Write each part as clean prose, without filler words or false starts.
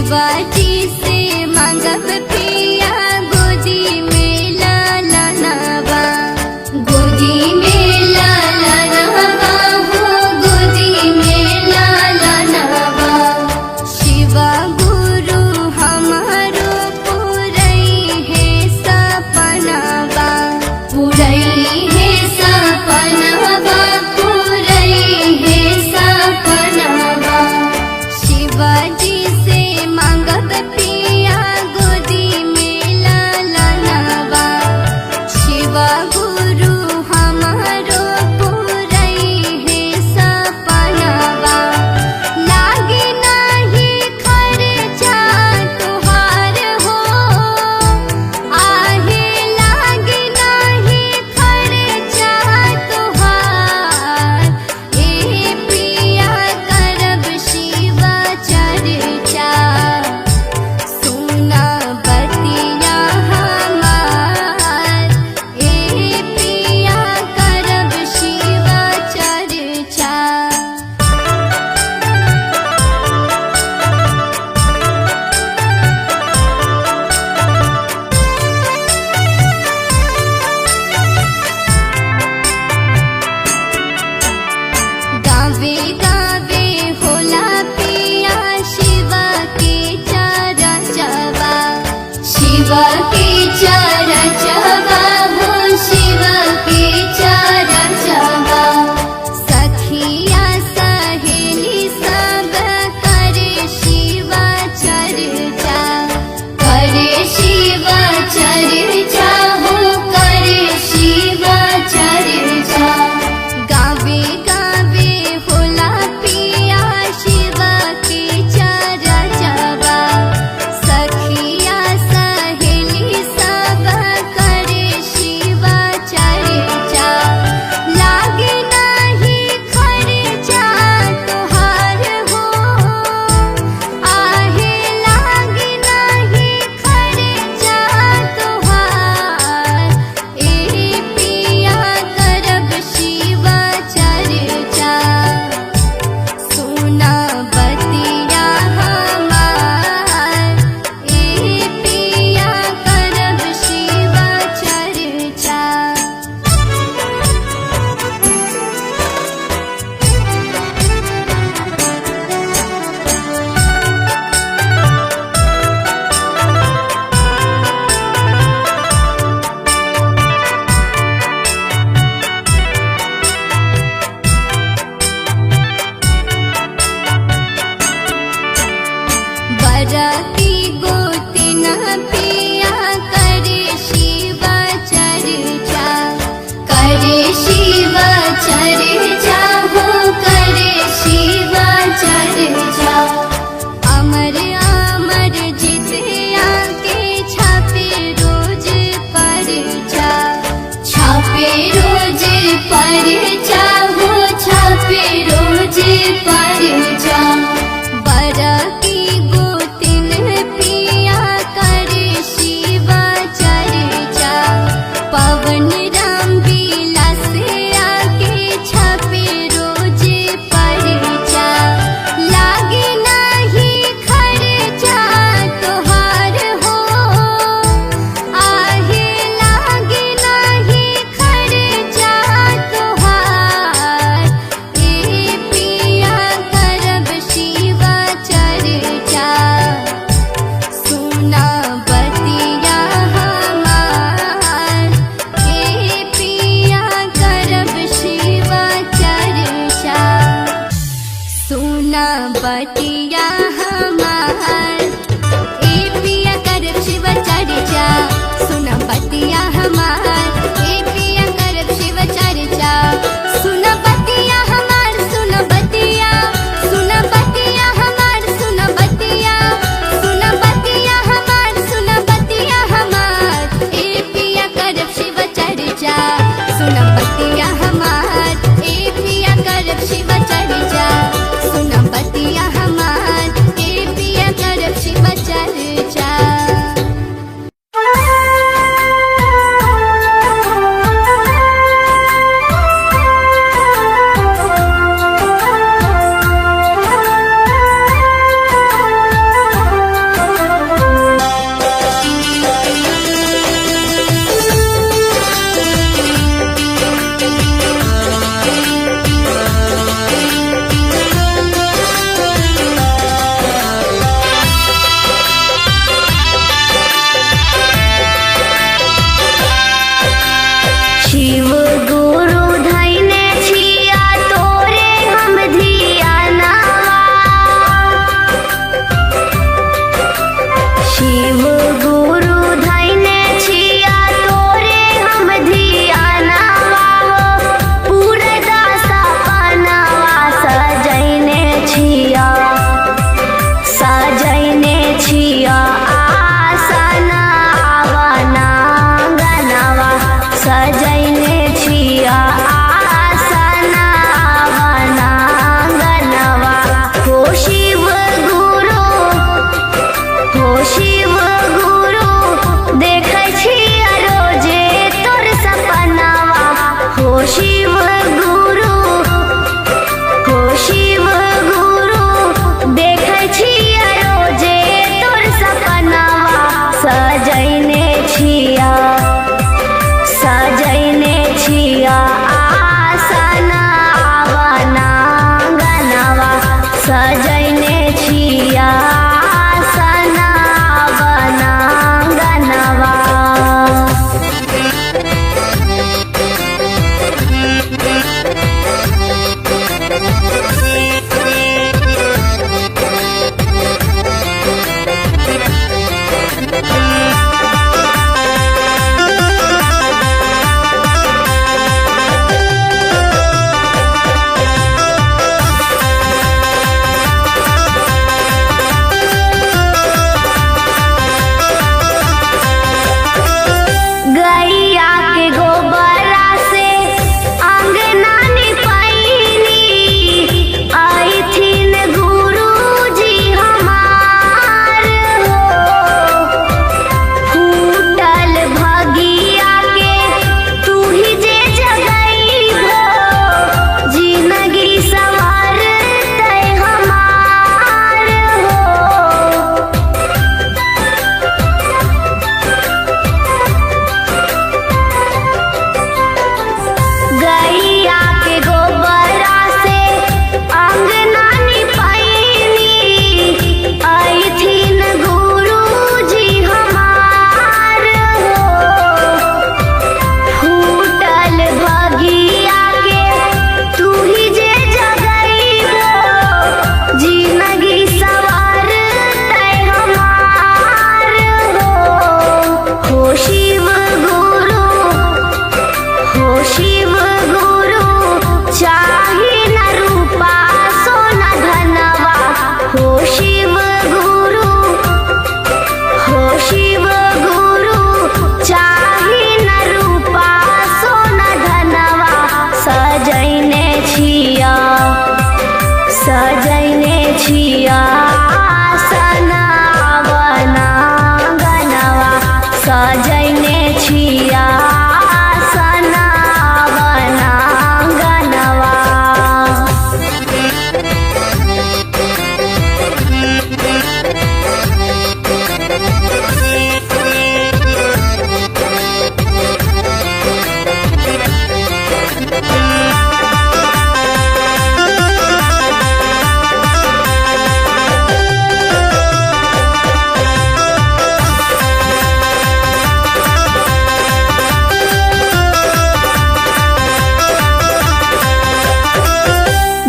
शिवाजी से मांगब पिया गोदी में लाला नवा, गोदी में लाला नवा हो, गोदी में लाला नवा। शिवा गुरु हमारो पुरई है सपनवा, पुरई है सपनवा, पुरई है सपनवा। शिवाजी से मांगब पिया गोदी में लाला नवा, शिवा गुरु हमारो पुरई है सपनवा। लागे नाही खर्चा तुहार हो, आहे लागे नाही खर्चा तुहार। ए पिया करब शिवा चर्चा, सुना बतिया हमार। ए पिया करब शिवा चर्चा। गावे गावे होला पिया शिवा के चरचवा, शिवा के चरचवा हो, शिवा के चरचवा। सखिया सहेली सब करे शिवा चर्चा, करे शिवा चर्चा हो, करे शिवा चर्चा। गावे गावे होला पिया शिवा के चरचवा, सखिया सहेली सब करे शिवा चर्चा। लागे नाही खर्चा तुहार हो, आहे लागे नाही खर्चा तुहार। ए पिया करब शिवा चर्चा, सुना बतिया हमार। ए पिया करब शिवा चर्चा। बरकी गोतिन पिया करे शिवा चर्चा, करे शिवा चर्चा हो, करे शिवा चर्चा। अमर अमर जितिया के छापे रोज परचा, छापे रोज परचा हो, छापे रोज परचा। बरकी गोतिन पिया करे शिवा चर्चा, पवन राम विलास आके छापे रोज परचा। लागे नाही खर्चा तुहार हो, आहे लागे नाही खर्चा तुहार। ए पिया करब शिवा चर्चा, सुना बतिया हमार। ए पिया करब शिवा चर्चा, सुना बतिया हमार। ए पिया करब शिवा चर्चा, सुना बतिया हमार। ए पिया करब शिवा चर्चा, सुना बतिया हमार, सुना बतिया, सुना बतिया हमार, सुना बतिया, सुना बतिया हमार, सुना बतिया हमार। ए पिया करब शिवा चर्चा, सुना बतिया हमार। ए पिया करब शिवा चर्चा, सुना बतिया हमार। ए पिया करब शिवा चर्चा। सजैने छिया सनावना गनवा। गैया के गोबरा से अंगना निपैनी, अइथिन गुरुजी हमार हो। फूटल भगिया के तू ही जे जगैबो, जिंदगी संवरतै हमार हो। गैया के गोबरा से अंगना निपैनी, अइथिन गुरुजी हमार हो। फूटल भगिया के तू ही जे जगैबो, जिंदगी संवरतै हमार हो। हो शिव गुरु, हो शिव गुरु, चाही न रूपा सोना धनवा। हो शिव गुरु, हो शिव गुरु, चाही न रूपा सोना धनवा। सजैने छिया, सजैने छिया सनावना गनवा। सजैने छिया सनावना गनवा।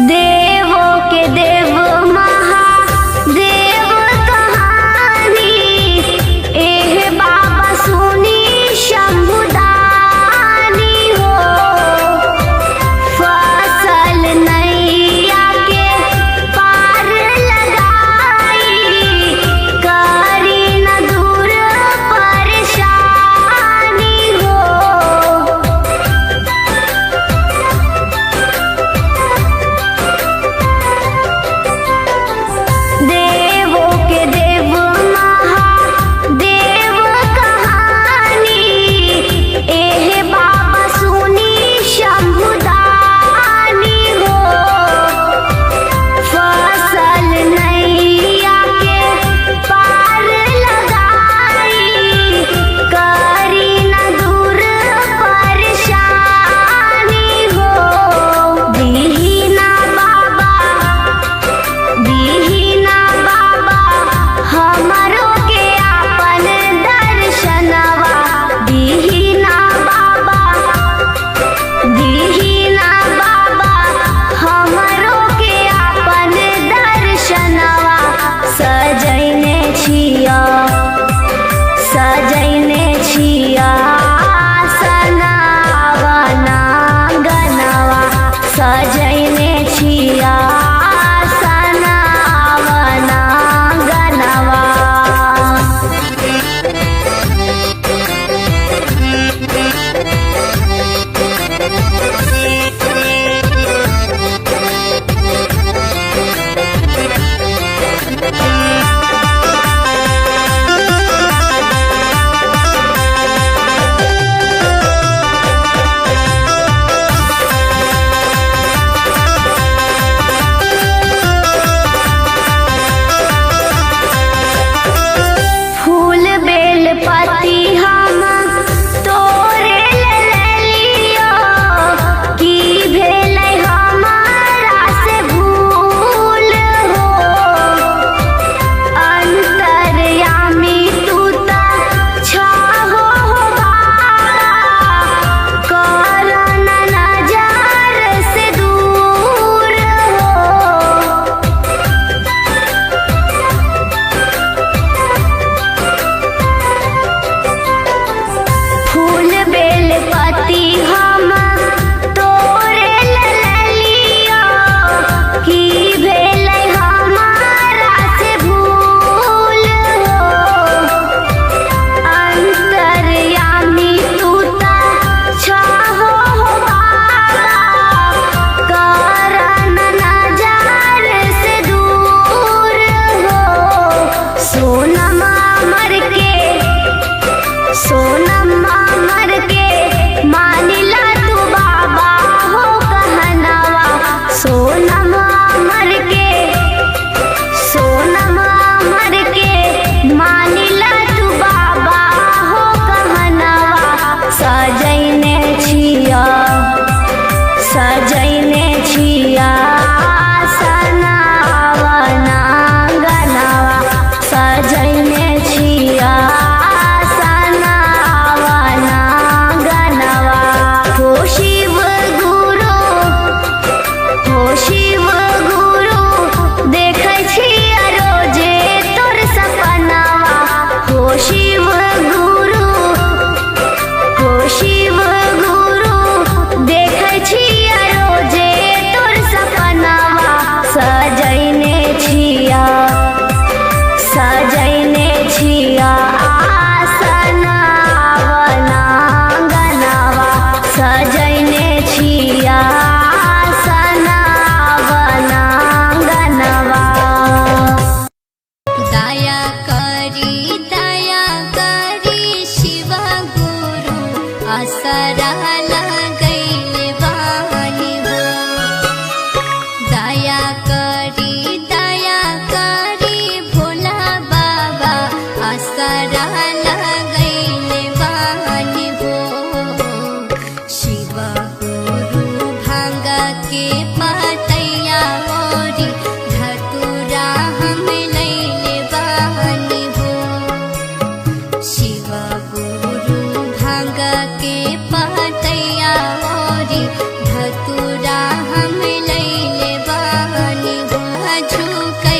देवों के देव महादेव कहानी, एह बाबा सुनी शंभुदानी हो। फसल नैया के पार लगाई, करी न दूर परेशानी हो। देवों के देव महादेव कहानी, एह बाबा सुनी शंभुदानी हो। फसल नैया के पार लगाई, करी न दूर परेशानी हो। दीना बाबा, दीना बाबा, हमरो के आपन दर्शनवा। दीना बाबा, दीना बाबा, हमरो के आपन दर्शनवा। सजैने छिया, सजैने छिया सनावना गनवा। सजैने छिया सनावना गनवा। हो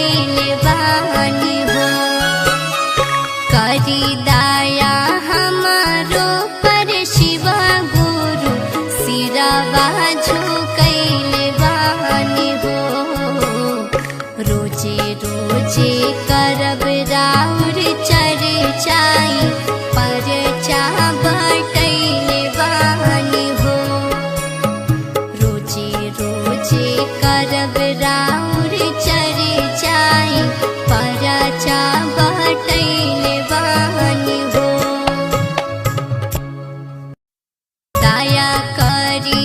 कैले बानी हो। करी दया हमारो पर शिव गुरु सिरवा झुकैले बानी हो। रोजे रोजे करब राउर चर्चाई परचा बटैले बानी हो। रोजे रोजे करब राउर चर्चाई परचा बटैले बानी हो। दया करी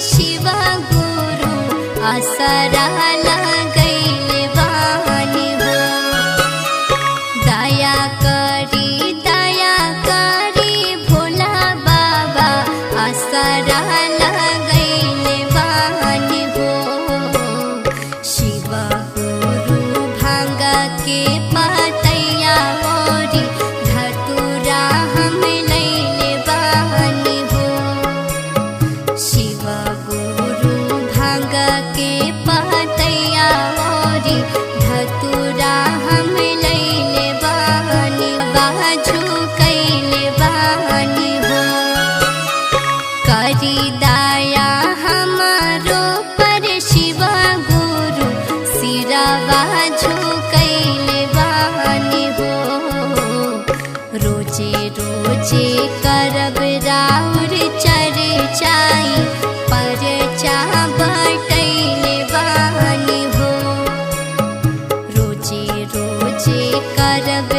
शिव गुरु असरा लगैले बानी हो। दया करी भोला बाबा असरा लगैले बानी हो। शिव गुरु भांग के पतैया ओरी धतुरा हम लैले बानी हो। शिव गुरु भांग के पतैया ओरी धतुरा हम लैले बानी झुकैले बानी हो। करी दया हमारो पर शिव गुरु सिरवा झुकैले बानी हो। रोजे रोजे करब राउर चर्चाई परचा बटैले बानी हो। रोजे रोजे करब